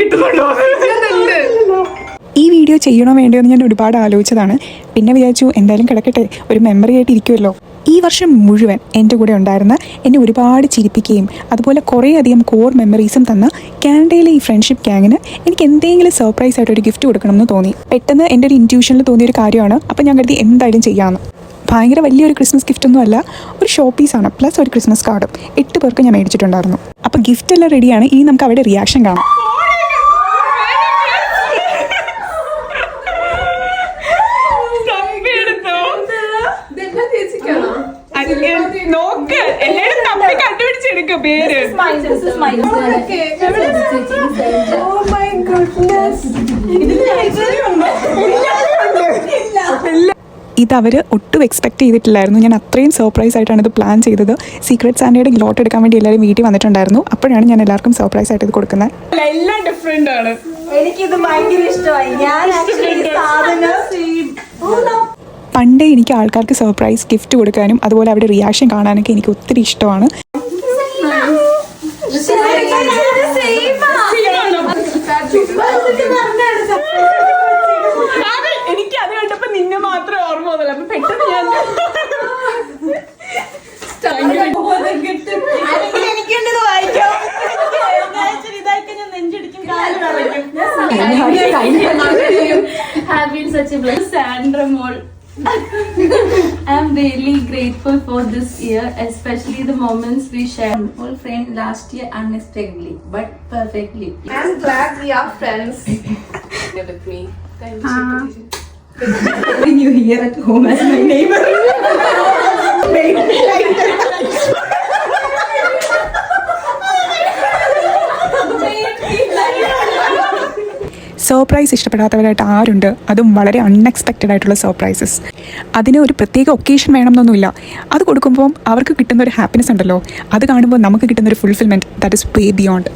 കിട്ടുന്നുണ്ടോ? ഈ വീഡിയോ ചെയ്യണോ വേണ്ടയോ എന്ന് ഞാൻ ഒരുപാട് ആലോചിച്ചതാണ്. പിന്നെ വിചാരിച്ചു എന്തായാലും കിടക്കട്ടെ, ഒരു മെമ്മറി ആയിട്ട് ഇരിക്കുമല്ലോ. ഈ വർഷം മുഴുവൻ എൻ്റെ കൂടെ ഉണ്ടായിരുന്ന, എന്നെ ഒരുപാട് ചിരിപ്പിക്കുകയും അതുപോലെ കുറേയധികം കോർ മെമ്മറീസും തന്ന കാനഡയിലെ ഈ ഫ്രണ്ട്ഷിപ്പ് ഗ്യാങ്ങിന് എനിക്ക് എന്തെങ്കിലും സർപ്രൈസ് ആയിട്ട് ഒരു ഗിഫ്റ്റ് കൊടുക്കണമെന്ന് തോന്നി. പെട്ടെന്ന് എൻ്റെ ഒരു ഇൻറ്റ്യൂഷനിൽ തോന്നിയൊരു കാര്യമാണ്. അപ്പോൾ ഞാൻ കരുതി എന്തായാലും ചെയ്യാമെന്ന്. ഭയങ്കര വലിയൊരു ക്രിസ്മസ് ഗിഫ്റ്റൊന്നും അല്ല, ഒരു ഷോ പീസാണ്, പ്ലസ് ഒരു ക്രിസ്മസ് കാർഡും 8 പേർക്ക് ഞാൻ മേടിച്ചിട്ടുണ്ടായിരുന്നു. അപ്പോൾ ഗിഫ്റ്റ് എല്ലാം റെഡിയാണ്. ഇനി നമുക്ക് അവിടെ റിയാക്ഷൻ കാണാം. നോക്ക്, എല്ലാരും തപ്പി കണ്ടുപിടിച്ചെടുക്ക പേര്. ഇത് അവർ ഒട്ടും എക്സ്പെക്ട് ചെയ്തിട്ടില്ലായിരുന്നു. ഞാൻ അത്രയും സർപ്രൈസ് ആയിട്ടാണ് ഇത് പ്ലാൻ ചെയ്തത്. സീക്രട്ട് സാന്റയുടെ ഗ്ലോട്ട് എടുക്കാൻ വേണ്ടി എല്ലാവരും വീട്ടിൽ വന്നിട്ടുണ്ടായിരുന്നു. അപ്പോഴാണ് ഞാൻ എല്ലാവർക്കും സർപ്രൈസ് ആയിട്ട് ഇത് കൊടുക്കുന്നത്. എല്ലാം ഡിഫറെന്റ് ആണ്. എനിക്കിത് ഭയങ്കര ഇഷ്ടമായി. ഞാൻ പണ്ടേ എനിക്ക് ആൾക്കാർക്ക് സർപ്രൈസ് ഗിഫ്റ്റ് കൊടുക്കാനും അതുപോലെ അവരുടെ റിയാക്ഷൻ കാണാനൊക്കെ എനിക്ക് ഒത്തിരി ഇഷ്ടമാണ്. എനിക്ക് അത് കണ്ടപ്പോ നിന്നെ മാത്രമേ ഓർമ്മ വന്നുള്ളൂ. അപ്പൊ പെട്ടെന്ന് ഞാൻ എനിക്കുണ്ടത് വായിക്കാം. ഇതായിട്ട് ഞാൻ നെഞ്ചടിക്കും, കാല് നിറയ്ക്കും. Have been such a blessing, Sandra Mole. I am really grateful for this year, especially the moments we shared. All friend last year unexpectedly, but perfectly. I'm glad we are friends. With me. You here at home as my neighbor. Surprise ഇഷ്ടപ്പെടാത്തവരായിട്ട് ആരുണ്ട്? അതും വളരെ unexpected ആയിട്ടുള്ള surprises. അതിന് ഒരു പ്രത്യേക occasion വേണമെന്നൊന്നുമില്ല. അത് കൊടുക്കുമ്പോൾ അവർക്ക് കിട്ടുന്ന ഒരു ഹാപ്പിനെസ് ഉണ്ടല്ലോ, അത് കാണുമ്പോൾ നമുക്ക് കിട്ടുന്ന ഒരു fulfilment that is way beyond.